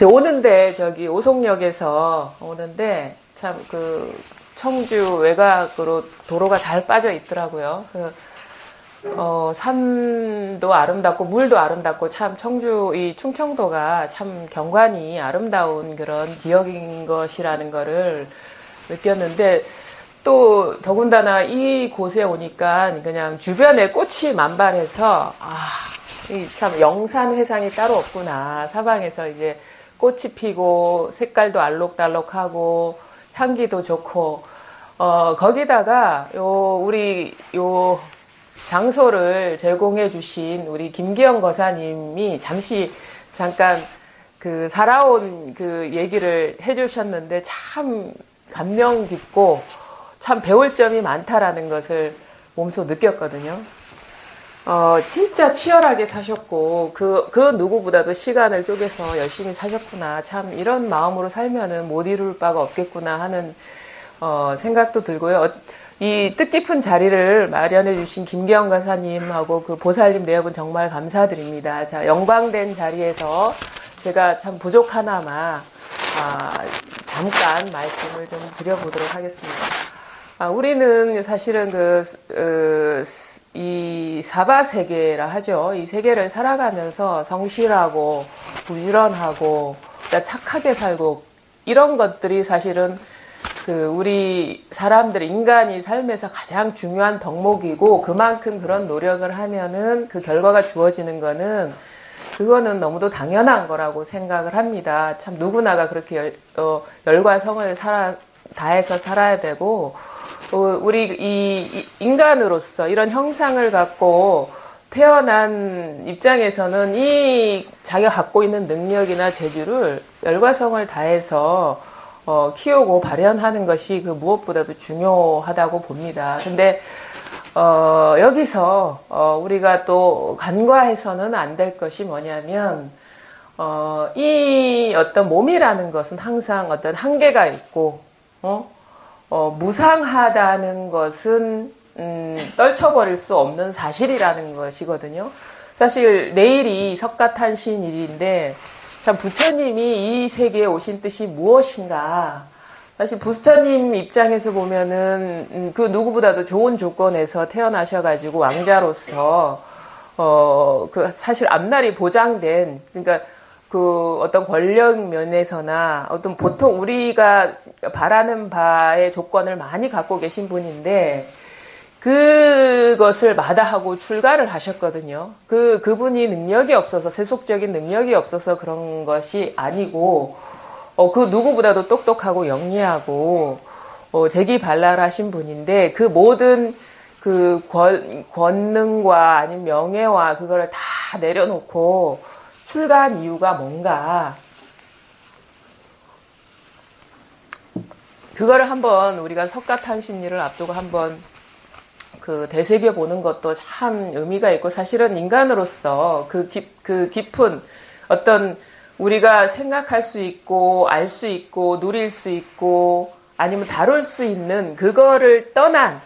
오는데 저기 오송역에서 오는데 참 그 청주 외곽으로 도로가 잘 빠져 있더라고요. 산도 아름답고 물도 아름답고 참 청주 이 충청도가 참 경관이 아름다운 그런 지역인 것이라는 거를 느꼈는데 또 더군다나 이곳에 오니까 그냥 주변에 꽃이 만발해서 이 참 영산회상이 따로 없구나. 사방에서 이제 꽃이 피고 색깔도 알록달록하고 향기도 좋고 거기다가 우리 장소를 제공해 주신 우리 김기영 거사님이 잠깐 그 살아온 그 얘기를 해 주셨는데 참 감명 깊고 참 배울 점이 많다라는 것을 몸소 느꼈거든요. 진짜 치열하게 사셨고, 그 누구보다도 시간을 쪼개서 열심히 사셨구나. 참, 이런 마음으로 살면은 못 이룰 바가 없겠구나 하는, 생각도 들고요. 이 뜻깊은 자리를 마련해주신 김기영 가사님하고 그 보살님 내역은 정말 감사드립니다. 자, 영광된 자리에서 제가 참 부족하나마, 잠깐 말씀을 좀 드려보도록 하겠습니다. 우리는 사실은 이 사바세계라 하죠. 이 세계를 살아가면서 성실하고 부지런하고 착하게 살고 이런 것들이 사실은 우리 사람들 인간이 삶에서 가장 중요한 덕목이고 그만큼 그런 노력을 하면은 그 결과가 주어지는 거는 그거는 너무도 당연한 거라고 생각을 합니다. 참 누구나가 그렇게 열과 성을 다해서 살아야 되고 우리 이 인간으로서 이런 형상을 갖고 태어난 입장에서는 이 자기가 갖고 있는 능력이나 재주를 열과성을 다해서 키우고 발현하는 것이 그 무엇보다도 중요하다고 봅니다. 근데 여기서 우리가 또 간과해서는 안 될 것이 뭐냐면 이 어떤 몸이라는 것은 항상 어떤 한계가 있고 무상하다는 것은 떨쳐버릴 수 없는 사실이라는 것이거든요. 사실 내일이 석가탄신일인데 참 부처님이 이 세계에 오신 뜻이 무엇인가? 사실 부처님 입장에서 보면은 그 누구보다도 좋은 조건에서 태어나셔가지고 왕자로서 사실 앞날이 보장된 그러니까 그 어떤 권력 면에서나 어떤 보통 우리가 바라는 바의 조건을 많이 갖고 계신 분인데 그것을 마다하고 출가를 하셨거든요. 그분이 능력이 없어서 세속적인 능력이 없어서 그런 것이 아니고 그 누구보다도 똑똑하고 영리하고 재기발랄하신 분인데 그 모든 그 권능과 아니면 명예와 그거를 다 내려놓고 출가한 이유가 뭔가 그거를 한번 우리가 석가탄신일을 앞두고 한번 되새겨 보는 것도 참 의미가 있고 사실은 인간으로서 그 깊은 어떤 우리가 생각할 수 있고 알 수 있고 누릴 수 있고 아니면 다룰 수 있는 그거를 떠난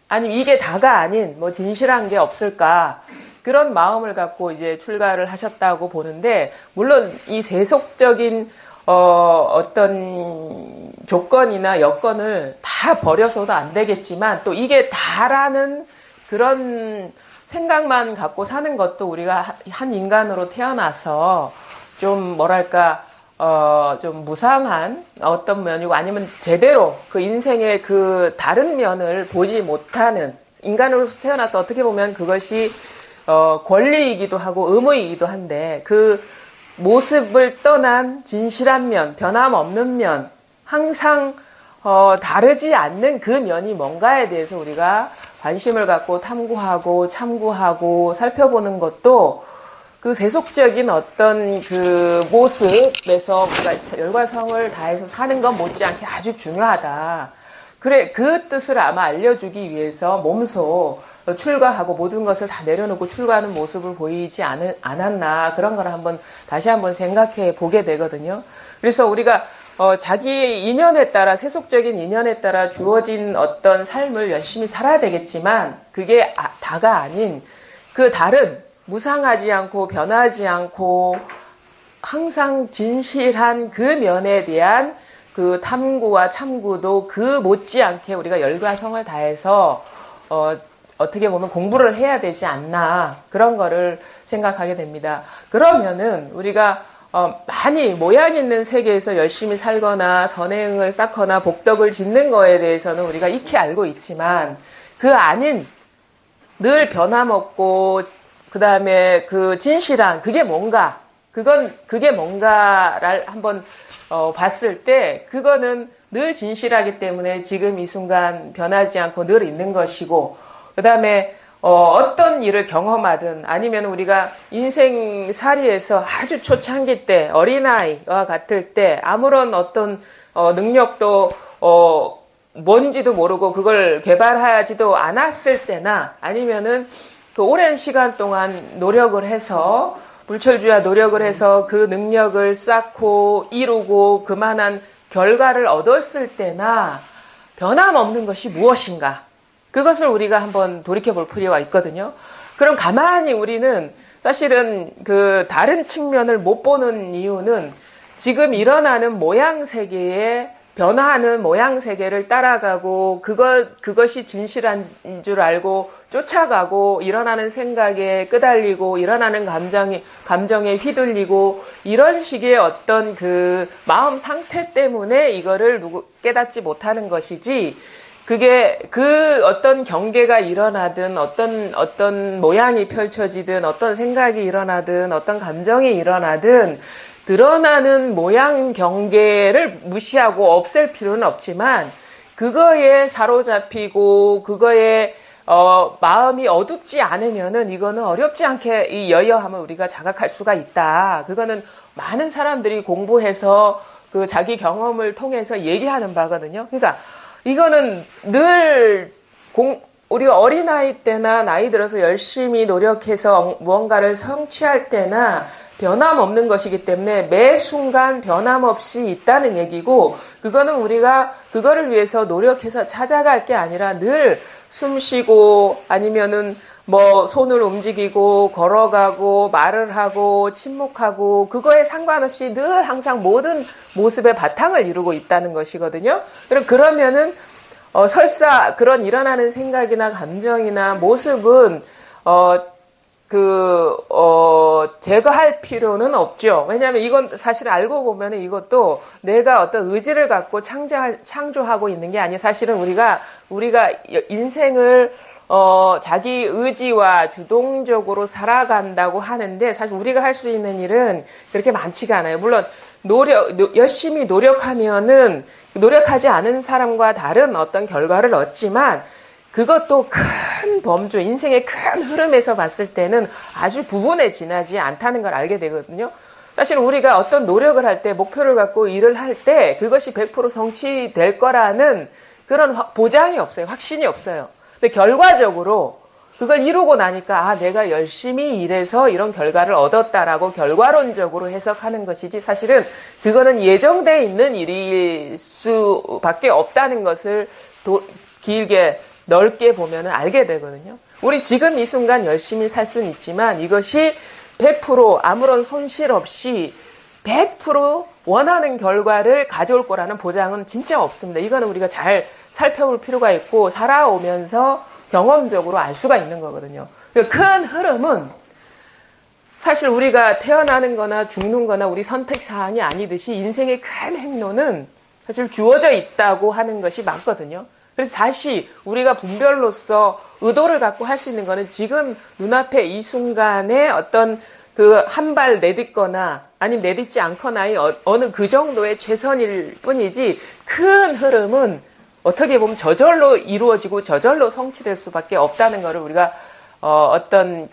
아니면 이게 다가 아닌 뭐 진실한 게 없을까 그런 마음을 갖고 이제 출가를 하셨다고 보는데 물론 이 세속적인 어떤 조건이나 여건을 다 버려서도 안 되겠지만 또 이게 다라는 그런 생각만 갖고 사는 것도 우리가 한 인간으로 태어나서 좀 뭐랄까 좀 무상한 어떤 면이고 아니면 제대로 그 인생의 그 다른 면을 보지 못하는 인간으로서 태어나서 어떻게 보면 그것이 권리이기도 하고 의무이기도 한데 그 모습을 떠난 진실한 면, 변함없는 면, 항상 다르지 않는 그 면이 뭔가에 대해서 우리가 관심을 갖고 탐구하고 참고하고 살펴보는 것도 그 세속적인 어떤 그 모습에서 우리가 열과성을 다해서 사는 것 못지않게 아주 중요하다. 그래, 그 뜻을 아마 알려주기 위해서 몸소 출가하고 모든 것을 다 내려놓고 출가하는 모습을 보이지 않았나 그런 걸 다시 한번 생각해 보게 되거든요. 그래서 우리가 자기의 인연에 따라 세속적인 인연에 따라 주어진 어떤 삶을 열심히 살아야 되겠지만 그게 다가 아닌 그 다른 무상하지 않고 변하지 않고 항상 진실한 그 면에 대한 그 탐구와 참구도 그 못지않게 우리가 열과 성을 다해서 어떻게 보면 공부를 해야 되지 않나 그런 거를 생각하게 됩니다. 그러면은 우리가 많이 모양 있는 세계에서 열심히 살거나 선행을 쌓거나 복덕을 짓는 거에 대해서는 우리가 익히 알고 있지만 그 아닌 늘 변함없고 그 다음에 그 진실한 그게 뭔가 그게 뭔가를 한번 봤을 때 그거는 늘 진실하기 때문에 지금 이 순간 변하지 않고 늘 있는 것이고 그 다음에 어떤 일을 경험하든 아니면 우리가 인생살이에서 아주 초창기 때 어린아이와 같을 때 아무런 어떤 능력도 뭔지도 모르고 그걸 개발하지도 않았을 때나 아니면은 그 오랜 시간 동안 노력을 해서 불철주야 노력을 해서 그 능력을 쌓고 이루고 그만한 결과를 얻었을 때나 변함없는 것이 무엇인가? 그것을 우리가 한번 돌이켜볼 필요가 있거든요. 그럼 가만히 우리는 사실은 그 다른 측면을 못 보는 이유는 지금 일어나는 모양 세계에 변화하는 모양 세계를 따라가고 그것이 진실한 줄 알고 쫓아가고 일어나는 생각에 끄달리고 일어나는 감정에 휘둘리고 이런 식의 어떤 그 마음 상태 때문에 이거를 깨닫지 못하는 것이지 그게 그 어떤 경계가 일어나든 어떤 모양이 펼쳐지든 어떤 생각이 일어나든 어떤 감정이 일어나든 드러나는 모양 경계를 무시하고 없앨 필요는 없지만 그거에 사로잡히고 그거에 마음이 어둡지 않으면은 이거는 어렵지 않게 이 여여함을 우리가 자각할 수가 있다. 그거는 많은 사람들이 공부해서 그 자기 경험을 통해서 얘기하는 바거든요. 그러니까 이거는 늘 우리가 어린아이 때나 나이 들어서 열심히 노력해서 무언가를 성취할 때나 변함없는 것이기 때문에 매 순간 변함없이 있다는 얘기고 그거는 우리가 그거를 위해서 노력해서 찾아갈 게 아니라 늘 숨 쉬고 아니면은 뭐 손을 움직이고 걸어가고 말을 하고 침묵하고 그거에 상관없이 늘 항상 모든 모습의 바탕을 이루고 있다는 것이거든요. 그러면은 설사 그런 일어나는 생각이나 감정이나 모습은 제거할 필요는 없죠. 왜냐하면 이건 사실 알고 보면 이것도 내가 어떤 의지를 갖고 창조하고 있는 게 아니에요. 사실은 우리가 인생을 자기 의지와 주동적으로 살아간다고 하는데 사실 우리가 할 수 있는 일은 그렇게 많지가 않아요. 물론 열심히 노력하면은 노력하지 않은 사람과 다른 어떤 결과를 얻지만 그것도 큰 범주, 인생의 큰 흐름에서 봤을 때는 아주 부분에 지나지 않다는 걸 알게 되거든요. 사실 우리가 어떤 노력을 할 때, 목표를 갖고 일을 할 때 그것이 100% 성취될 거라는 그런 보장이 없어요. 확신이 없어요. 근데 결과적으로 그걸 이루고 나니까 내가 열심히 일해서 이런 결과를 얻었다라고 결과론적으로 해석하는 것이지 사실은 그거는 예정되어 있는 일일 수밖에 없다는 것을 길게 넓게 보면 알게 되거든요. 우리 지금 이 순간 열심히 살 수는 있지만 이것이 100% 아무런 손실 없이 100% 원하는 결과를 가져올 거라는 보장은 진짜 없습니다. 이거는 우리가 잘 살펴볼 필요가 있고 살아오면서 경험적으로 알 수가 있는 거거든요. 큰 흐름은 사실 우리가 태어나는 거나 죽는 거나 우리 선택사항이 아니듯이 인생의 큰 행로는 사실 주어져 있다고 하는 것이 맞거든요. 그래서 다시 우리가 분별로서 의도를 갖고 할 수 있는 거는 지금 눈앞에 이 순간에 어떤 그 한 발 내딛거나 아니면 내딛지 않거나의 어느 그 정도의 최선일 뿐이지 큰 흐름은 어떻게 보면 저절로 이루어지고 저절로 성취될 수밖에 없다는 것을 우리가 어떤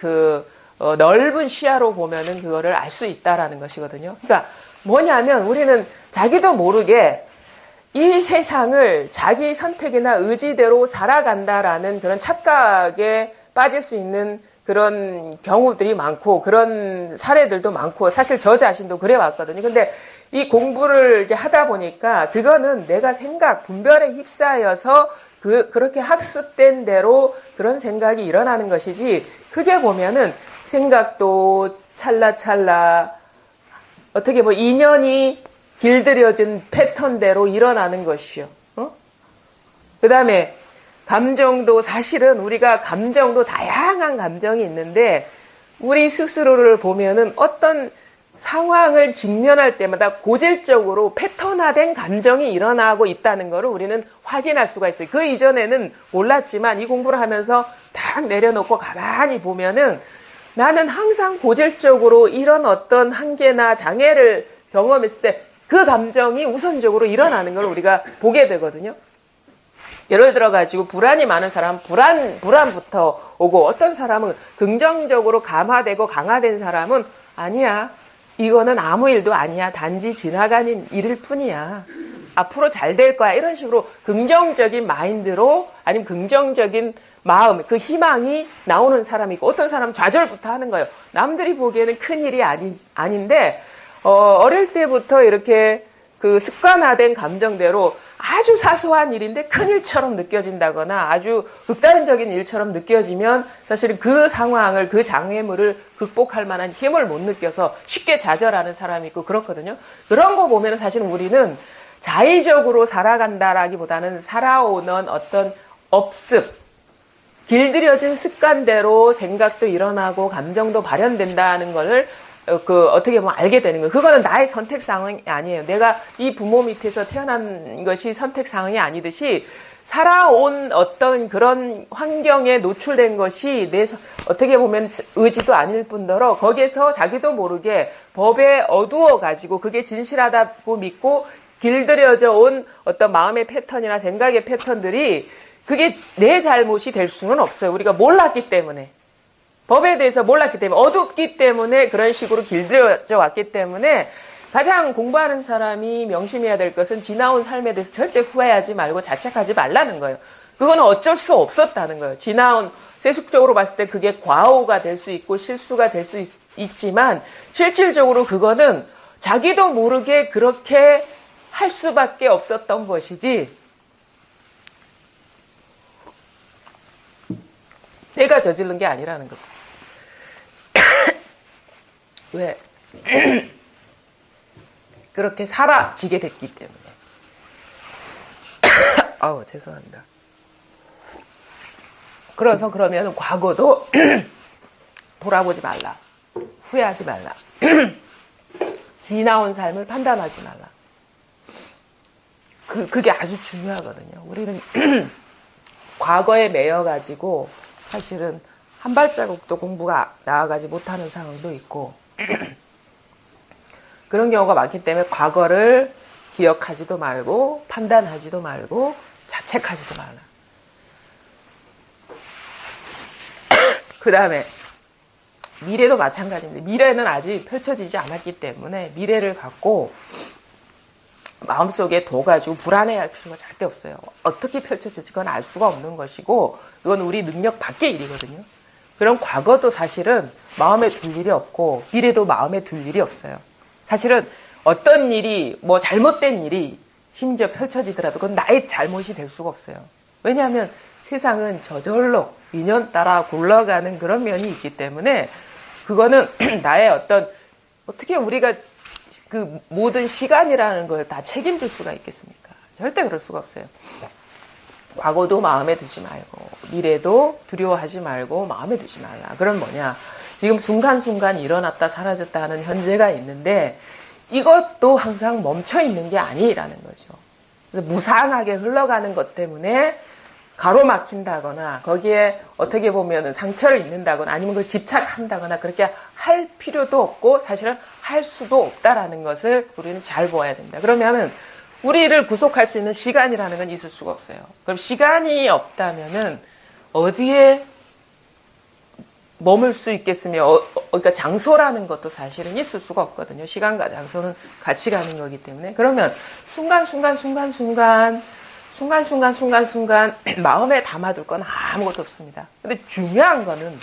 넓은 시야로 보면은 그거를 알 수 있다라는 것이거든요. 그러니까 뭐냐면 우리는 자기도 모르게 이 세상을 자기 선택이나 의지대로 살아간다라는 그런 착각에 빠질 수 있는 그런 경우들이 많고 그런 사례들도 많고 사실 저 자신도 그래 왔거든요. 근데 이 공부를 이제 하다 보니까 그거는 내가 생각, 분별에 휩싸여서 그렇게 학습된 대로 그런 생각이 일어나는 것이지 크게 보면은 생각도 찰나찰나 어떻게 뭐 인연이 길들여진 패턴대로 일어나는 것이요. 그 다음에 감정도 사실은 우리가 감정도 다양한 감정이 있는데 우리 스스로를 보면은 어떤 상황을 직면할 때마다 고질적으로 패턴화된 감정이 일어나고 있다는 것을 우리는 확인할 수가 있어요. 그 이전에는 몰랐지만 이 공부를 하면서 딱 내려놓고 가만히 보면은 나는 항상 고질적으로 이런 어떤 한계나 장애를 경험했을 때 그 감정이 우선적으로 일어나는 걸 우리가 보게 되거든요. 예를 들어가지고 불안이 많은 사람은 불안부터 오고 어떤 사람은 긍정적으로 감화되고 강화된 사람은 아니야. 이거는 아무 일도 아니야. 단지 지나가는 일일 뿐이야. 앞으로 잘 될 거야. 이런 식으로 긍정적인 마인드로 아니면 긍정적인 마음, 그 희망이 나오는 사람이 있고 어떤 사람은 좌절부터 하는 거예요. 남들이 보기에는 큰일이 아닌데 어릴 때부터 이렇게 그 습관화된 감정대로 아주 사소한 일인데 큰일처럼 느껴진다거나 아주 극단적인 일처럼 느껴지면 사실은 그 상황을, 그 장애물을 극복할 만한 힘을 못 느껴서 쉽게 좌절하는 사람이 있고 그렇거든요. 그런 거 보면 사실은 우리는 자의적으로 살아간다라기보다는 살아오는 어떤 업습, 길들여진 습관대로 생각도 일어나고 감정도 발현된다는 것을 어떻게 보면 알게 되는 거예요. 그거는 나의 선택 상황이 아니에요. 내가 이 부모 밑에서 태어난 것이 선택 상황이 아니듯이 살아온 어떤 그런 환경에 노출된 것이 어떻게 보면 의지도 아닐 뿐더러 거기에서 자기도 모르게 법에 어두워 가지고 그게 진실하다고 믿고 길들여져 온 어떤 마음의 패턴이나 생각의 패턴들이 그게 내 잘못이 될 수는 없어요. 우리가 몰랐기 때문에. 법에 대해서 몰랐기 때문에 어둡기 때문에 그런 식으로 길들여져 왔기 때문에 가장 공부하는 사람이 명심해야 될 것은 지나온 삶에 대해서 절대 후회하지 말고 자책하지 말라는 거예요. 그거는 어쩔 수 없었다는 거예요. 지나온 세속적으로 봤을 때 그게 과오가 될 수 있고 실수가 될 수 있지만 실질적으로 그거는 자기도 모르게 그렇게 할 수밖에 없었던 것이지 내가 저지른 게 아니라는 거죠. 왜? 그렇게 사라지게 됐기 때문에. 아우, 죄송합니다. 그래서 그러면 과거도 돌아보지 말라. 후회하지 말라. 지나온 삶을 판단하지 말라. 그게 아주 중요하거든요. 우리는 과거에 매여가지고 사실은 한 발자국도 공부가 나아가지 못하는 상황도 있고 그런 경우가 많기 때문에 과거를 기억하지도 말고 판단하지도 말고 자책하지도 말라. 그 다음에 미래도 마찬가지입니다. 미래는 아직 펼쳐지지 않았기 때문에 미래를 갖고 마음속에 둬가지고 불안해할 필요가 절대 없어요. 어떻게 펼쳐질지 그건 알 수가 없는 것이고 이건 우리 능력 밖의 일이거든요. 그럼 과거도 사실은 마음에 둘 일이 없고 미래도 마음에 둘 일이 없어요. 사실은 어떤 일이 뭐 잘못된 일이 심지어 펼쳐지더라도 그건 나의 잘못이 될 수가 없어요. 왜냐하면 세상은 저절로 인연 따라 굴러가는 그런 면이 있기 때문에 그거는 나의 어떻게 우리가 그 모든 시간이라는 걸 다 책임질 수가 있겠습니까? 절대 그럴 수가 없어요. 과거도 마음에 두지 말고 미래도 두려워하지 말고 마음에 두지 말라. 그건 뭐냐? 지금 순간순간 일어났다 사라졌다 하는 현재가 있는데 이것도 항상 멈춰 있는 게 아니라는 거죠. 그래서 무상하게 흘러가는 것 때문에 가로막힌다거나 거기에 어떻게 보면 상처를 입는다거나 아니면 그걸 집착한다거나 그렇게 할 필요도 없고 사실은 할 수도 없다라는 것을 우리는 잘 보아야 된다. 그러면은 우리를 구속할 수 있는 시간이라는 건 있을 수가 없어요. 그럼 시간이 없다면은 어디에 머물 수 있겠으며 그러니까 장소라는 것도 사실은 있을 수가 없거든요. 시간과 장소는 같이 가는 거기 때문에 그러면 순간순간 마음에 담아둘 건 아무것도 없습니다. 근데 중요한 거는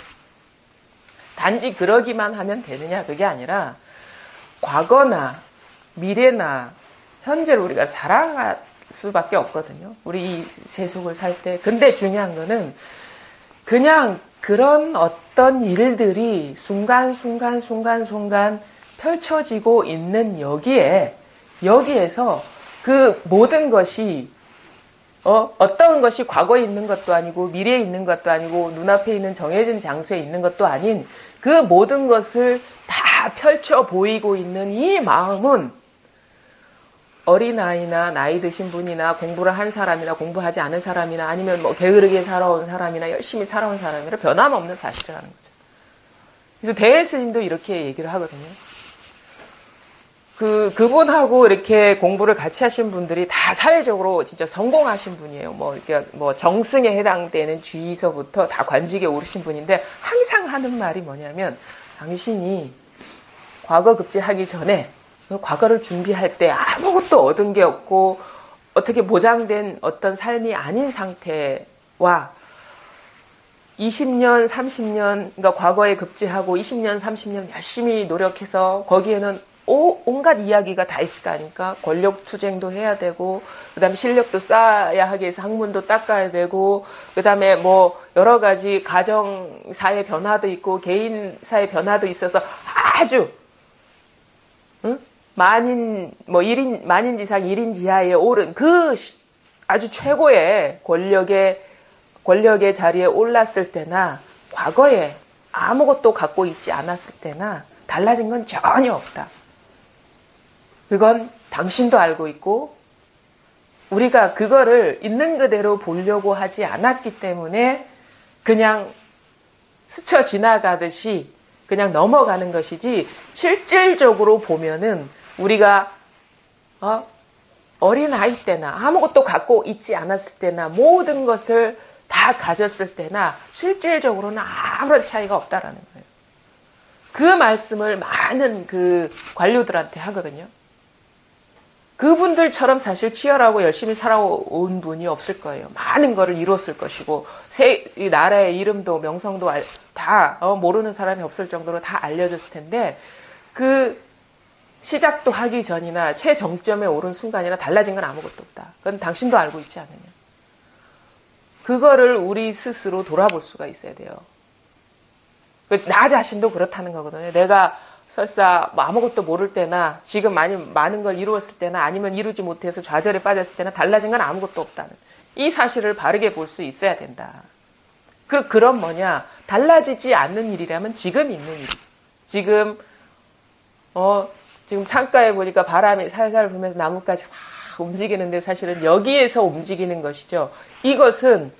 단지 그러기만 하면 되느냐 그게 아니라 과거나 미래나 현재를 우리가 살아갈 수밖에 없거든요. 우리 이 세속을 살 때. 근데 중요한 거는 그냥 그런 어떤 일들이 순간 펼쳐지고 있는 여기에서 그 모든 것이 어떤 것이 과거에 있는 것도 아니고 미래에 있는 것도 아니고 눈앞에 있는 정해진 장소에 있는 것도 아닌 그 모든 것을 다 펼쳐 보이고 있는 이 마음은 어린아이나 나이 드신 분이나 공부를 한 사람이나 공부하지 않은 사람이나 아니면 뭐 게으르게 살아온 사람이나 열심히 살아온 사람이나 변함없는 사실이라는 거죠. 그래서 대혜 스님도 이렇게 얘기를 하거든요. 그분하고 이렇게 공부를 같이 하신 분들이 다 사회적으로 진짜 성공하신 분이에요. 뭐 정승에 해당되는 주의서부터 다 관직에 오르신 분인데 항상 하는 말이 뭐냐면 당신이 과거 급제하기 전에 과거를 준비할 때 아무것도 얻은 게 없고 어떻게 보장된 어떤 삶이 아닌 상태와 20년, 30년, 그러니까 과거에 급제하고 20년, 30년 열심히 노력해서 거기에는 온갖 이야기가 다 있을 거 아닙니까? 권력 투쟁도 해야 되고, 그 다음에 실력도 쌓아야 하기 위해서 학문도 닦아야 되고, 그 다음에 뭐 여러 가지 가정사의 변화도 있고, 개인사의 변화도 있어서 아주, 만인지상 1인지하에 오른 그 아주 최고의 권력의 자리에 올랐을 때나, 과거에 아무것도 갖고 있지 않았을 때나, 달라진 건 전혀 없다. 그건 당신도 알고 있고 우리가 그거를 있는 그대로 보려고 하지 않았기 때문에 그냥 스쳐 지나가듯이 그냥 넘어가는 것이지 실질적으로 보면은 우리가 어린아이 때나 아무것도 갖고 있지 않았을 때나 모든 것을 다 가졌을 때나 실질적으로는 아무런 차이가 없다라는 거예요. 그 말씀을 많은 그 관료들한테 하거든요. 그분들처럼 사실 치열하고 열심히 살아온 분이 없을 거예요. 많은 거를 이뤘을 것이고 이 나라의 이름도 명성도 다 모르는 사람이 없을 정도로 다 알려졌을 텐데 그 시작도 하기 전이나 최정점에 오른 순간이나 달라진 건 아무것도 없다. 그건 당신도 알고 있지 않느냐. 그거를 우리 스스로 돌아볼 수가 있어야 돼요. 나 자신도 그렇다는 거거든요. 내가 설사 아무것도 모를 때나 지금 많은 걸 이루었을 때나 아니면 이루지 못해서 좌절에 빠졌을 때나 달라진 건 아무것도 없다는 이 사실을 바르게 볼 수 있어야 된다. 그럼 달라지지 않는 일이라면 지금 있는 일. 지금 창가에 보니까 바람이 살살 불면서 나뭇가지 확 움직이는데 사실은 여기에서 움직이는 것이죠. 이것은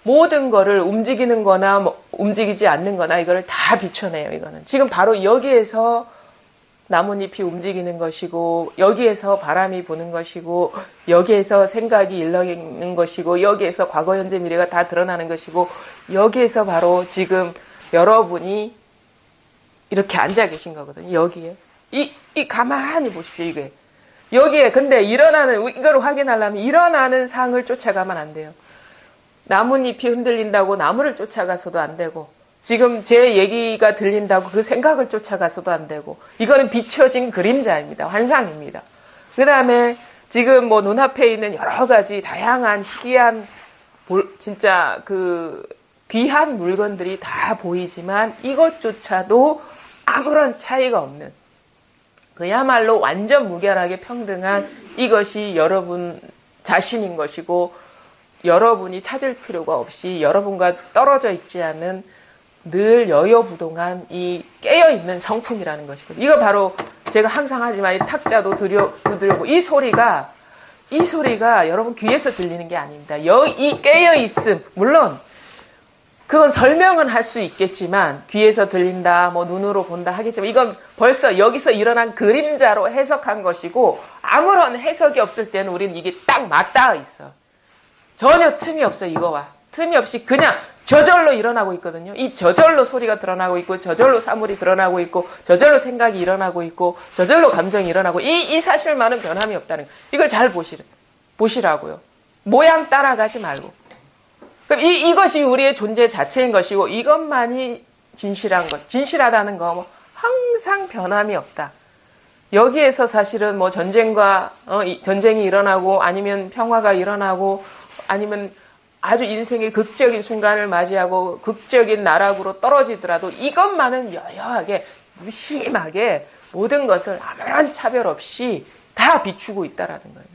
모든 거를 움직이는 거나 움직이지 않는 거나 이거를 다 비춰내요. 이거는 지금 바로 여기에서 나뭇잎이 움직이는 것이고 여기에서 바람이 부는 것이고 여기에서 생각이 일렁이는 것이고 여기에서 과거 현재 미래가 다 드러나는 것이고 여기에서 바로 지금 여러분이 이렇게 앉아 계신 거거든요. 여기에 이 가만히 보십시오. 이게 여기에 근데 이걸 확인하려면 일어나는 상을 쫓아가면 안 돼요. 나뭇잎이 흔들린다고 나무를 쫓아가서도 안 되고 지금 제 얘기가 들린다고 그 생각을 쫓아가서도 안 되고 이거는 비춰진 그림자입니다. 환상입니다. 그 다음에 지금 눈앞에 있는 여러 가지 다양한 희귀한 진짜 귀한 물건들이 다 보이지만 이것조차도 아무런 차이가 없는 그야말로 완전 무결하게 평등한 이것이 여러분 자신인 것이고 여러분이 찾을 필요가 없이 여러분과 떨어져 있지 않은 늘 여여부동한 이 깨어있는 성품이라는 것이거든요. 이거 바로 제가 항상 하지만 이 탁자도 두드려고 이 소리가 여러분 귀에서 들리는 게 아닙니다. 이 깨어있음 물론 그건 설명은 할 수 있겠지만 귀에서 들린다 눈으로 본다 하겠지만 이건 벌써 여기서 일어난 그림자로 해석한 것이고 아무런 해석이 없을 때는 우리는 이게 딱 맞닿아 있어. 전혀 틈이 없어요. 이거와 틈이 없이 그냥 저절로 일어나고 있거든요. 이 저절로 소리가 드러나고 있고 저절로 사물이 드러나고 있고 저절로 생각이 일어나고 있고 저절로 감정이 일어나고 이 사실만은 변함이 없다는 거예요. 이걸 잘 보시라고요. 모양 따라가지 말고. 그럼 이것이 우리의 존재 자체인 것이고 이것만이 진실한 것. 진실하다는 거 항상 변함이 없다. 여기에서 사실은 전쟁이 일어나고 아니면 평화가 일어나고 아니면 아주 인생의 극적인 순간을 맞이하고 극적인 나락으로 떨어지더라도 이것만은 여여하게 무심하게 모든 것을 아무런 차별 없이 다 비추고 있다라는 거예요.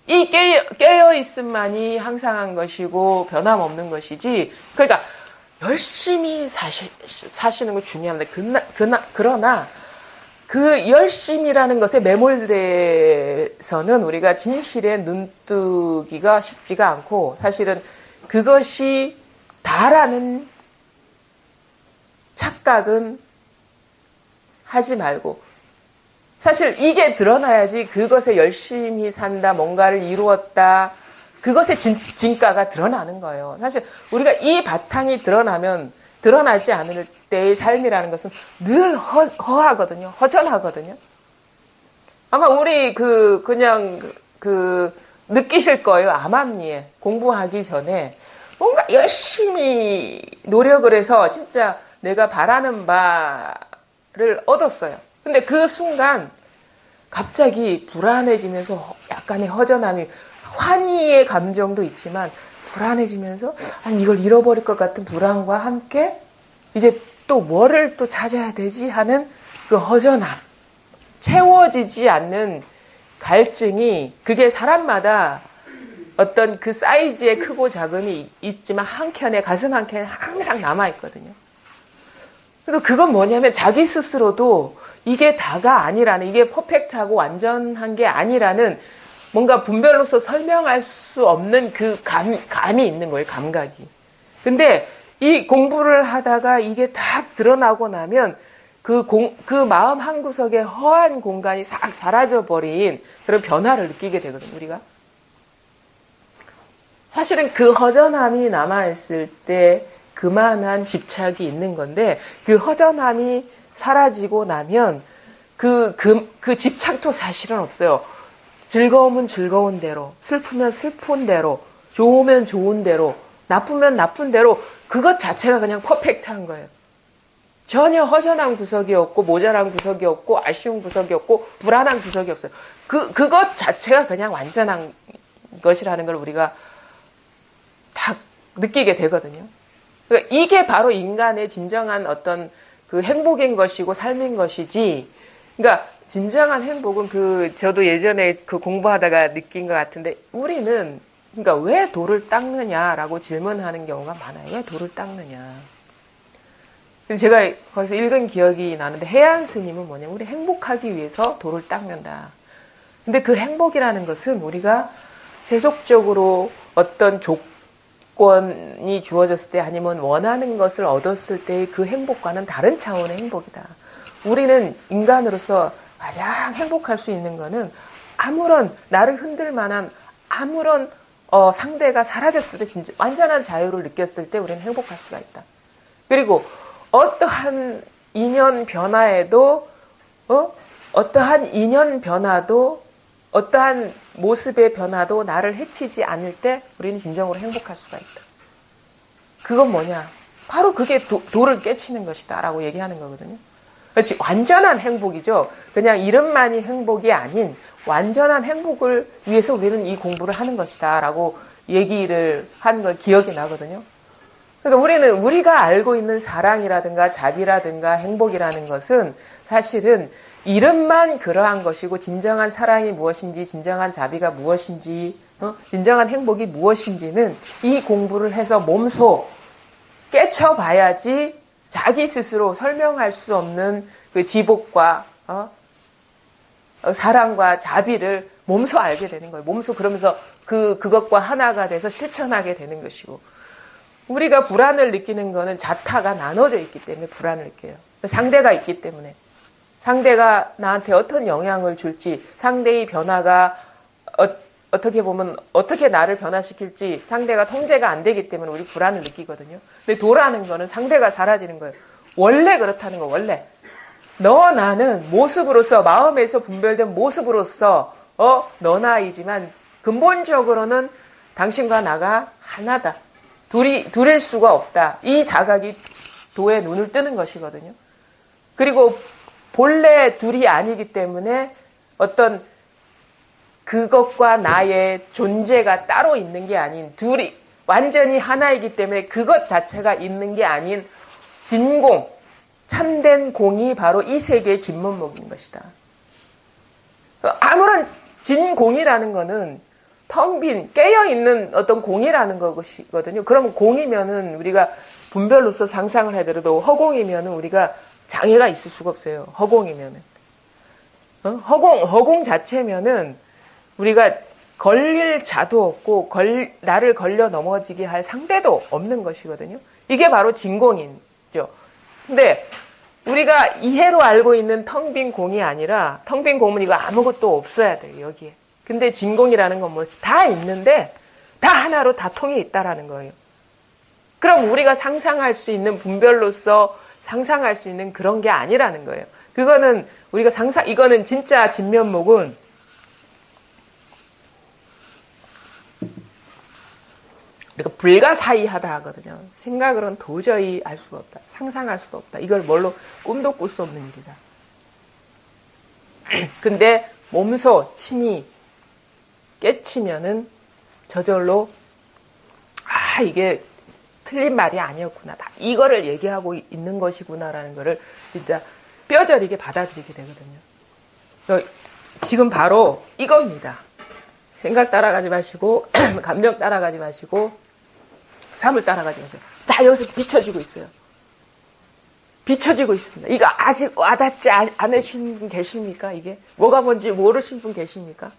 이 깨어 있음만이 항상한 것이고 변함없는 것이지. 그러니까 열심히 사시는 거 중요합니다. 그러나 그 열심이라는 것에 매몰돼서는 우리가 진실에 눈뜨기가 쉽지가 않고, 사실은 그것이 다라는 착각은 하지 말고, 사실 이게 드러나야지 그것에 열심히 산다, 뭔가를 이루었다, 그것의 진가가 드러나는 거예요. 사실 우리가 이 바탕이 드러나지 않을 때의 삶이라는 것은 늘 허하거든요. 허전하거든요. 아마 우리 그냥 느끼실 거예요. 암암리에 공부하기 전에 뭔가 열심히 노력을 해서 진짜 내가 바라는 바를 얻었어요. 근데 그 순간 갑자기 불안해지면서 약간의 허전함이, 환희의 감정도 있지만 불안해지면서 이걸 잃어버릴 것 같은 불안과 함께 이제 또 뭐를 또 찾아야 되지 하는 그 허전함, 채워지지 않는 갈증이, 그게 사람마다 어떤 그 사이즈의 크고 작음이 있지만 한켠에, 가슴 한켠에 항상 남아있거든요. 그리고 그건 뭐냐면 자기 스스로도 이게 다가 아니라는, 이게 퍼펙트하고 완전한 게 아니라는 뭔가 분별로서 설명할 수 없는 그 감이 있는 거예요. 감각이. 근데 이 공부를 하다가 이게 다 드러나고 나면 그 마음 한구석에 허한 공간이 싹 사라져버린 그런 변화를 느끼게 되거든요. 우리가. 사실은 그 허전함이 남아있을 때 그만한 집착이 있는 건데, 그 허전함이 사라지고 나면 그 집착도 사실은 없어요. 즐거우면 즐거운 대로, 슬프면 슬픈 대로, 좋으면 좋은 대로, 나쁘면 나쁜 대로, 그것 자체가 그냥 퍼펙트한 거예요. 전혀 허전한 구석이 없고, 모자란 구석이 없고, 아쉬운 구석이 없고, 불안한 구석이 없어요. 그것 자체가 그냥 완전한 것이라는 걸 우리가 딱 느끼게 되거든요. 그러니까 이게 바로 인간의 진정한 어떤 그 행복인 것이고 삶인 것이지. 그러니까 진정한 행복은 저도 예전에 공부하다가 느낀 것 같은데, 우리는 그러니까 왜 돌을 닦느냐라고 질문하는 경우가 많아요. 왜 돌을 닦느냐. 제가 거기서 읽은 기억이 나는데, 해안 스님은 뭐냐면 우리 행복하기 위해서 돌을 닦는다. 근데 그 행복이라는 것은 우리가 세속적으로 어떤 조건이 주어졌을 때, 아니면 원하는 것을 얻었을 때의 그 행복과는 다른 차원의 행복이다. 우리는 인간으로서 가장 행복할 수 있는 거는 아무런 나를 흔들 만한 아무런 상대가 사라졌을 때, 진짜 완전한 자유를 느꼈을 때 우리는 행복할 수가 있다. 그리고 어떠한 인연 변화도 어떠한 모습의 변화도 나를 해치지 않을 때 우리는 진정으로 행복할 수가 있다. 그건 뭐냐? 바로 그게 돌을 깨치는 것이다 라고 얘기하는 거거든요. 그렇지, 완전한 행복이죠. 그냥 이름만이 행복이 아닌 완전한 행복을 위해서 우리는 이 공부를 하는 것이다 라고 얘기를 한 걸 기억이 나거든요. 그러니까 우리가 알고 있는 사랑이라든가 자비라든가 행복이라는 것은 사실은 이름만 그러한 것이고, 진정한 사랑이 무엇인지, 진정한 자비가 무엇인지, 진정한 행복이 무엇인지는 이 공부를 해서 몸소 깨쳐봐야지 자기 스스로 설명할 수 없는 그 지복과 사랑과 자비를 몸소 알게 되는 거예요. 몸소. 그러면서 그것과 하나가 돼서 실천하게 되는 것이고, 우리가 불안을 느끼는 거는 자타가 나눠져 있기 때문에 불안을 느껴요. 상대가 있기 때문에. 상대가 나한테 어떤 영향을 줄지, 상대의 변화가 어떻게 보면 어떻게 나를 변화시킬지 상대가 통제가 안 되기 때문에 우리 불안을 느끼거든요. 근데 도라는 거는 상대가 사라지는 거예요. 원래 그렇다는 거, 원래. 너 나는 모습으로서, 마음에서 분별된 모습으로서 너나이지만 근본적으로는 당신과 나가 하나다. 둘일 수가 없다. 이 자각이 도에 눈을 뜨는 것이거든요. 그리고 본래 둘이 아니기 때문에 어떤 그것과 나의 존재가 따로 있는 게 아닌, 둘이 완전히 하나이기 때문에 그것 자체가 있는 게 아닌 진공, 참된 공이 바로 이 세계의 진면목인 것이다. 아무런 진공이라는 거는 텅 빈, 깨어있는 어떤 공이라는 것이거든요. 그러면 공이면은 우리가 분별로서 상상을 하더라도 허공이면은 우리가 장애가 있을 수가 없어요. 허공이면은. 허공 자체면은 우리가 걸릴 자도 없고, 나를 걸려 넘어지게 할 상대도 없는 것이거든요. 이게 바로 진공이죠. 근데 우리가 이해로 알고 있는 텅 빈 공이 아니라, 텅 빈 공은 이거 아무것도 없어야 돼요, 여기에. 근데 진공이라는 건 뭐 다 있는데, 다 하나로 다 통이 있다라는 거예요. 그럼 우리가 상상할 수 있는 분별로서 상상할 수 있는 그런 게 아니라는 거예요. 그거는 우리가 이거는 진짜 진면목은 우리가 불가사의하다 하거든요. 생각으로는 도저히 알 수가 없다. 상상할 수도 없다. 이걸 뭘로 꿈도 꿀 수 없는 일이다. 근데 몸소 친히 깨치면은 저절로 이게 틀린 말이 아니었구나. 이거를 얘기하고 있는 것이구나라는 거를 진짜 뼈저리게 받아들이게 되거든요. 지금 바로 이겁니다. 생각 따라가지 마시고 감정 따라가지 마시고 삶을 따라가지 마시고 다 여기서 비춰지고 있어요. 비춰지고 있습니다. 이거 아직 와닿지 않으신 분 계십니까? 이게 뭐가 뭔지 모르신 분 계십니까?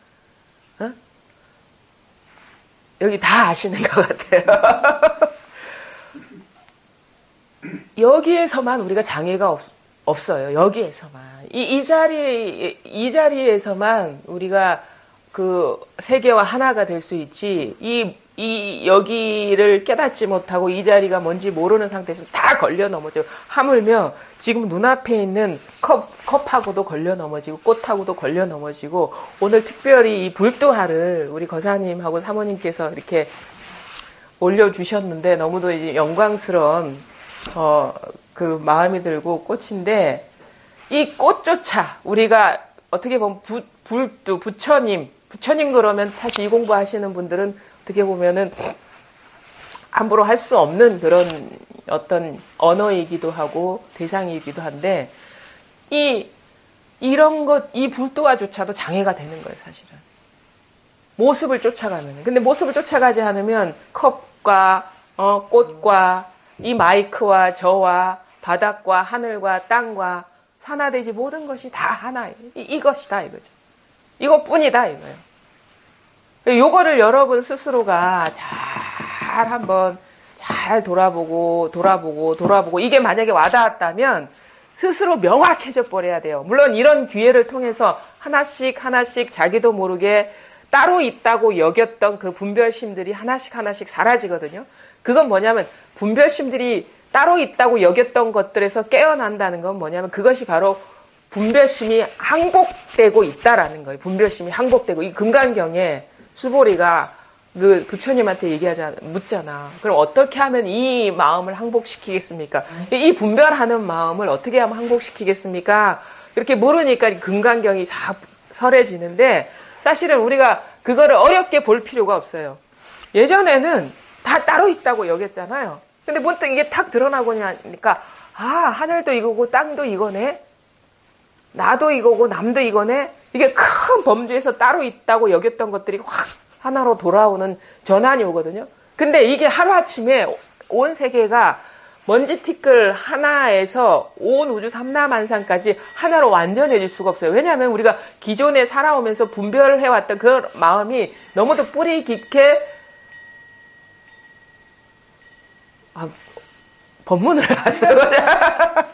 여기 다 아시는 것 같아요. 여기에서만 우리가 장애가 없어요. 여기에서만. 이 자리에서만 우리가 그 세계와 하나가 될 수 있지, 여기를 깨닫지 못하고 이 자리가 뭔지 모르는 상태에서 다 걸려 넘어져요. 하물며 지금 눈앞에 있는 컵하고도 걸려 넘어지고 꽃하고도 걸려 넘어지고, 오늘 특별히 이 불두하를 우리 거사님하고 사모님께서 이렇게 올려주셨는데 너무도 이제 영광스러운 그 마음이 들고 꽃인데, 이 꽃조차 우리가 어떻게 보면 부처님 그러면 사실 이 공부하시는 분들은 어떻게 보면은 함부로 할 수 없는 그런 어떤 언어이기도 하고 대상이기도 한데, 이런 이 불도화조차도 장애가 되는 거예요, 사실은. 모습을 쫓아가면. 근데 모습을 쫓아가지 않으면 컵과 꽃과 이 마이크와 저와 바닥과 하늘과 땅과 산하대지 모든 것이 다 하나예요. 이것이다 이거죠. 이것뿐이다 이거예요. 요거를 여러분 스스로가 한번 잘 돌아보고 이게 만약에 와닿았다면 스스로 명확해져 버려야 돼요. 물론 이런 기회를 통해서 하나씩 자기도 모르게 따로 있다고 여겼던 그 분별심들이 하나씩 사라지거든요. 그건 뭐냐면 분별심들이 따로 있다고 여겼던 것들에서 깨어난다는 건 뭐냐면 그것이 바로 분별심이 항복되고 있다라는 거예요. 분별심이 항복되고, 이 금강경에 수보리가 그 부처님한테 묻잖아. 그럼 어떻게 하면 이 마음을 항복시키겠습니까? 이 분별하는 마음을 어떻게 하면 항복시키겠습니까? 이렇게 물으니까 금강경이 다 설해지는데, 사실은 우리가 그거를 어렵게 볼 필요가 없어요. 예전에는 다 따로 있다고 여겼잖아요. 근데 문득 이게 탁 드러나고 나니까, 하늘도 이거고 땅도 이거네. 나도 이거고 남도 이거네. 이게 큰 범주에서 따로 있다고 여겼던 것들이 확 하나로 돌아오는 전환이 오거든요. 근데 이게 하루아침에 온 세계가 먼지티끌 하나에서 온 우주 삼라만상까지 하나로 완전해질 수가 없어요. 왜냐하면 우리가 기존에 살아오면서 분별을 해왔던 그 마음이 너무도 뿌리 깊게 법문을 하시는 거냐.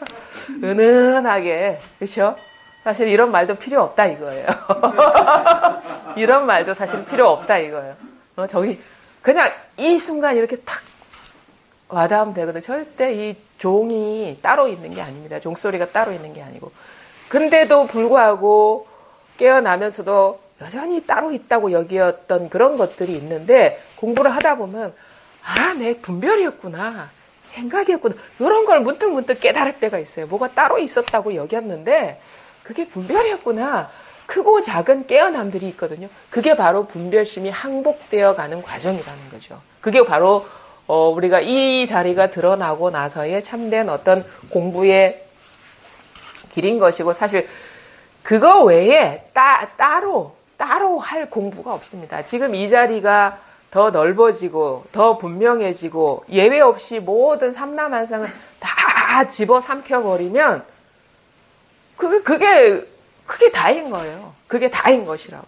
은은하게, 그렇죠? 사실 이런 말도 필요 없다 이거예요. 이런 말도 사실 필요 없다 이거예요. 그냥 이 순간 이렇게 탁 와닿으면 되거든요. 절대 이 종이 따로 있는 게 아닙니다. 종소리가 따로 있는 게 아니고. 근데도 불구하고 깨어나면서도 여전히 따로 있다고 여기었던 그런 것들이 있는데, 공부를 하다 보면 내 분별이었구나, 생각이었구나, 이런 걸 문득 깨달을 때가 있어요. 뭐가 따로 있었다고 여겼는데 그게 분별이었구나. 크고 작은 깨어남들이 있거든요. 그게 바로 분별심이 항복되어 가는 과정이라는 거죠. 그게 바로 우리가 이 자리가 드러나고 나서의 참된 어떤 공부의 길인 것이고 사실 그거 외에 따로 할 공부가 없습니다. 지금 이 자리가 더 넓어지고 더 분명해지고 예외 없이 모든 삼라만상을 다 집어삼켜버리면 그게 다인 거예요. 그게 다인 것이라고.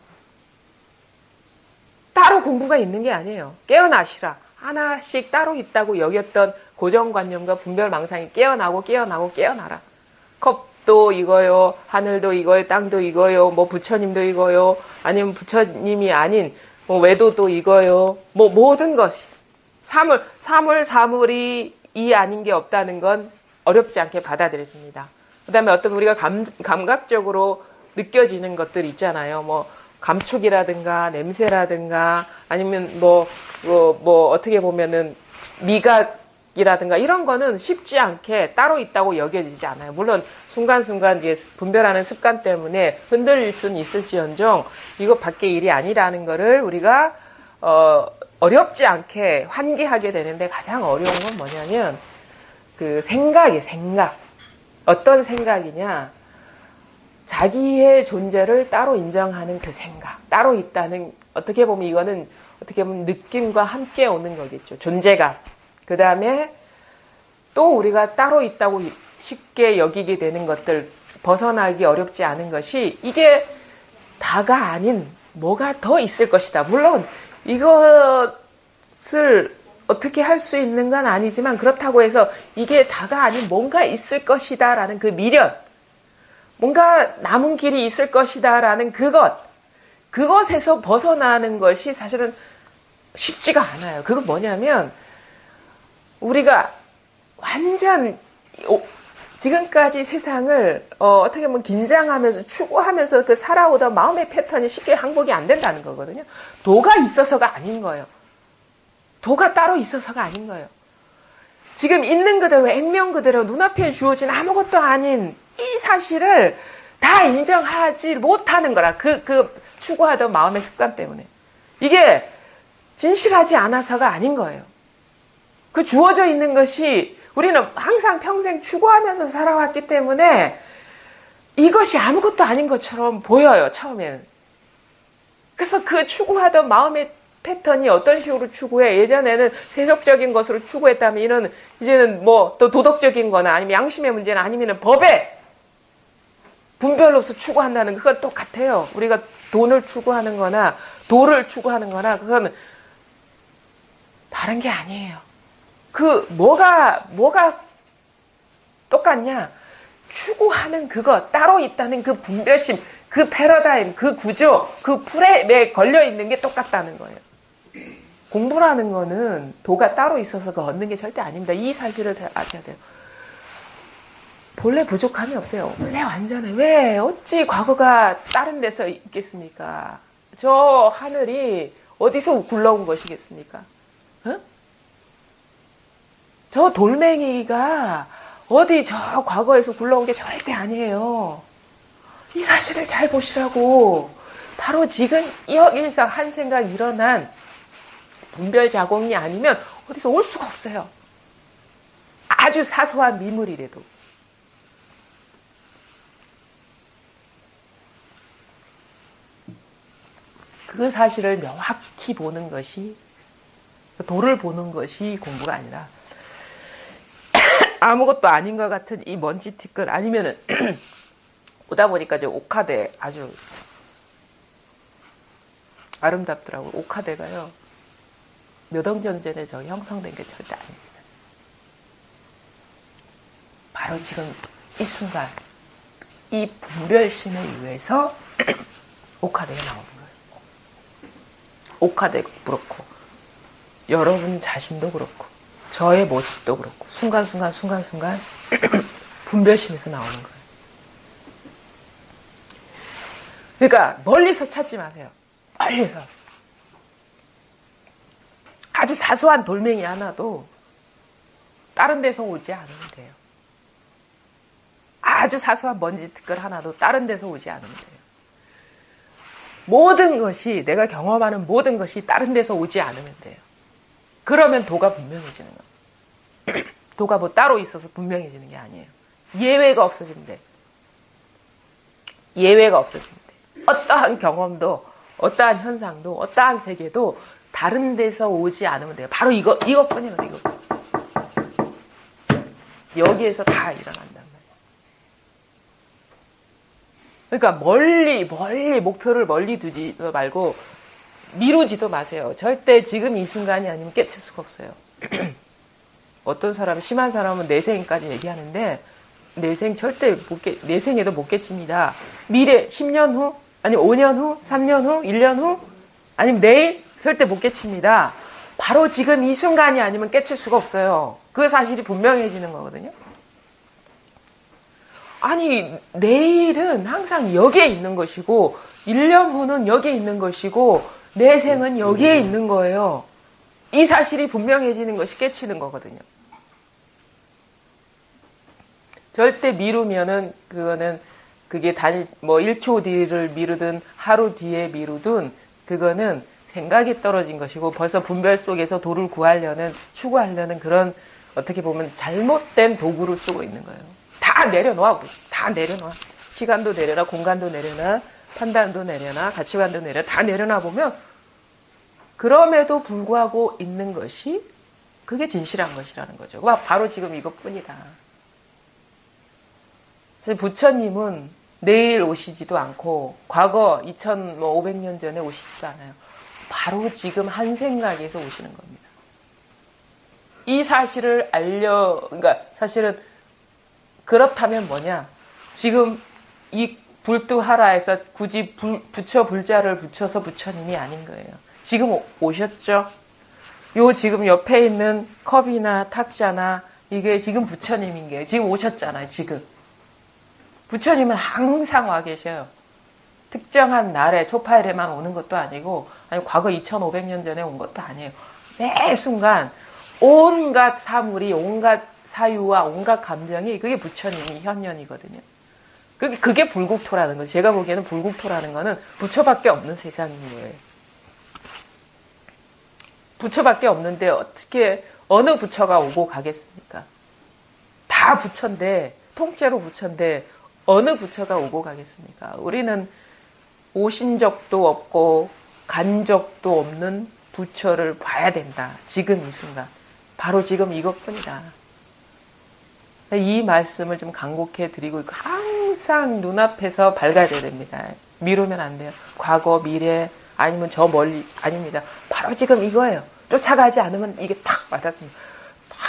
따로 공부가 있는 게 아니에요. 깨어나시라. 하나씩 따로 있다고 여겼던 고정관념과 분별망상이 깨어나라. 컵도 이거요, 하늘도 이거요, 땅도 이거요, 뭐 부처님도 이거요, 아니면 부처님이 아닌 뭐 외도도 이거요, 뭐 모든 것이 사물이 이 아닌 게 없다는 건 어렵지 않게 받아들여집니다. 그 다음에 어떤 우리가 감각적으로 느껴지는 것들 있잖아요. 뭐 감촉이라든가 냄새라든가 아니면 뭐 어떻게 보면은 미각이라든가 이런 거는 쉽지 않게 따로 있다고 여겨지지 않아요. 물론 순간순간 이제 분별하는 습관 때문에 흔들릴 수는 있을지언정 이거 밖의 일이 아니라는 거를 우리가 어렵지 않게 환기하게 되는데 가장 어려운 건 뭐냐면 그 생각. 어떤 생각이냐? 자기의 존재를 따로 인정하는 그 생각. 따로 있다는, 어떻게 보면 이거는 어떻게 보면 느낌과 함께 오는 거겠죠. 존재감. 그 다음에 또 우리가 따로 있다고 쉽게 여기게 되는 것들, 벗어나기 어렵지 않은 것이 이게 다가 아닌 뭐가 더 있을 것이다. 물론 이것을 어떻게 할 수 있는 건 아니지만 그렇다고 해서 이게 다가 아닌 뭔가 있을 것이다 라는 그 미련, 뭔가 남은 길이 있을 것이다 라는 그것에서 벗어나는 것이 사실은 쉽지가 않아요. 그건 뭐냐면 우리가 완전 지금까지 세상을 어떻게 보면 긴장하면서 추구하면서 그 살아오던 마음의 패턴이 쉽게 항복이 안 된다는 거거든요. 도가 있어서가 아닌 거예요. 도가 따로 있어서가 아닌 거예요. 지금 있는 그대로 액면 그대로 눈앞에 주어진 아무것도 아닌 이 사실을 다 인정하지 못하는 거라. 그 추구하던 마음의 습관 때문에. 이게 진실하지 않아서가 아닌 거예요. 그 주어져 있는 것이 우리는 항상 평생 추구하면서 살아왔기 때문에 이것이 아무것도 아닌 것처럼 보여요, 처음에는. 그래서 그 추구하던 마음의 패턴이 어떤 식으로 추구해? 예전에는 세속적인 것으로 추구했다면 이제는 뭐 또 도덕적인 거나 아니면 양심의 문제나 아니면 법의 분별로서 추구한다는 그건 똑같아요. 우리가 돈을 추구하는 거나 도를 추구하는 거나 그건 다른 게 아니에요. 그 뭐가 똑같냐? 추구하는 그거, 따로 있다는 그 분별심, 그 패러다임, 그 구조, 그 프레임에 걸려있는 게 똑같다는 거예요. 공부라는 거는 도가 따로 있어서 얻는 게 절대 아닙니다. 이 사실을 아셔야 돼요. 본래 부족함이 없어요. 원래 완전해. 왜? 어찌 과거가 다른 데서 있겠습니까? 저 하늘이 어디서 굴러온 것이겠습니까? 어? 저 돌멩이가 어디 저 과거에서 굴러온 게 절대 아니에요. 이 사실을 잘 보시라고. 바로 지금 일상 한 생각 일어난 분별 자공이 아니면 어디서 올 수가 없어요. 아주 사소한 미물이라도. 그 사실을 명확히 보는 것이, 도를 보는 것이 공부가 아니라 아무것도 아닌 것 같은 이 먼지 티끌 아니면은 오다 보니까 이제 옥화대 아주 아름답더라고요. 옥화대가요. 몇 억 년 전에 형성된 게 절대 아닙니다. 바로 지금 이 순간 이 분별심에 의해서 옥화대가 나오는 거예요. 옥화대도 그렇고 여러분 자신도 그렇고 저의 모습도 그렇고 순간순간 분별심에서 나오는 거예요. 그러니까 멀리서 찾지 마세요. 멀리서. 아주 사소한 돌멩이 하나도 다른 데서 오지 않으면 돼요. 아주 사소한 먼지 티끌 하나도 다른 데서 오지 않으면 돼요. 모든 것이, 내가 경험하는 모든 것이 다른 데서 오지 않으면 돼요. 그러면 도가 분명해지는 거예요. 도가 뭐 따로 있어서 분명해지는 게 아니에요. 예외가 없어지면 돼. 예외가 없어집니다. 어떠한 경험도, 어떠한 현상도, 어떠한 세계도 다른 데서 오지 않으면 돼요. 바로 이것뿐이거든요. 이것. 여기에서 다 일어난단 말이에요. 그러니까 멀리 목표를 멀리 두지 말고 미루지도 마세요. 절대 지금 이 순간이 아니면 깨칠 수가 없어요. 어떤 사람, 심한 사람은 내생까지 얘기하는데 내생 절대 내생에도 못 깨칩니다. 미래 10년 후, 아니면 5년 후, 3년 후, 1년 후, 아니면 내일 절대 못 깨칩니다. 바로 지금 이 순간이 아니면 깨칠 수가 없어요. 그 사실이 분명해지는 거거든요. 아니, 내일은 항상 여기에 있는 것이고 1년 후는 여기에 있는 것이고 내생은 여기에 있는 거예요. 이 사실이 분명해지는 것이 깨치는 거거든요. 절대 미루면은 그게 1초 뒤를 미루든 하루 뒤에 미루든 그거는 생각이 떨어진 것이고 벌써 분별 속에서 도를 추구하려는 그런 어떻게 보면 잘못된 도구를 쓰고 있는 거예요. 다 내려놔. 시간도 내려놔, 공간도 내려놔, 판단도 내려놔, 가치관도 내려놔, 다 내려놔 보면 그럼에도 불구하고 있는 것이 그게 진실한 것이라는 거죠. 바로 지금 이것뿐이다. 그래서 부처님은 내일 오시지도 않고 과거 2500년 전에 오시지도 않아요. 바로 지금 한 생각에서 오시는 겁니다. 이 사실을 그러니까 사실은 그렇다면 뭐냐? 지금 이 불두하라에서 굳이 부처 불자를 붙여서 부처님이 아닌 거예요. 지금 오셨죠? 요 지금 옆에 있는 컵이나 탁자나 이게 지금 부처님인 거예요. 지금 오셨잖아요. 지금. 부처님은 항상 와 계셔요. 특정한 날에 초파일에만 오는 것도 아니고 아니 과거 2500년 전에 온 것도 아니에요. 매 순간 온갖 사물이 온갖 사유와 온갖 감정이 그게 부처님이 현현이거든요. 그게 불국토라는 거예요. 제가 보기에는 불국토라는 거는 부처밖에 없는 세상인 거예요. 부처밖에 없는데 어떻게 어느 부처가 오고 가겠습니까? 다 부처인데 통째로 부처인데 어느 부처가 오고 가겠습니까? 우리는 오신 적도 없고 간 적도 없는 부처를 봐야 된다. 지금 이 순간. 바로 지금 이것뿐이다. 이 말씀을 좀 간곡히 드리고 있고 항상 눈앞에서 밝아야 됩니다. 미루면 안 돼요. 과거, 미래 아니면 저 멀리 아닙니다. 바로 지금 이거예요. 쫓아가지 않으면 이게 탁 와닿습니다. 탁.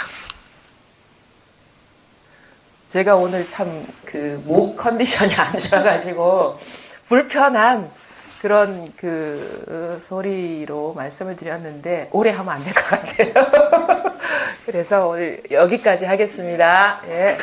제가 오늘 참 목 컨디션이 안 좋아가지고 불편한 그런 소리로 말씀을 드렸는데 오래 하면 안 될 것 같아요. 그래서 오늘 여기까지 하겠습니다. 예.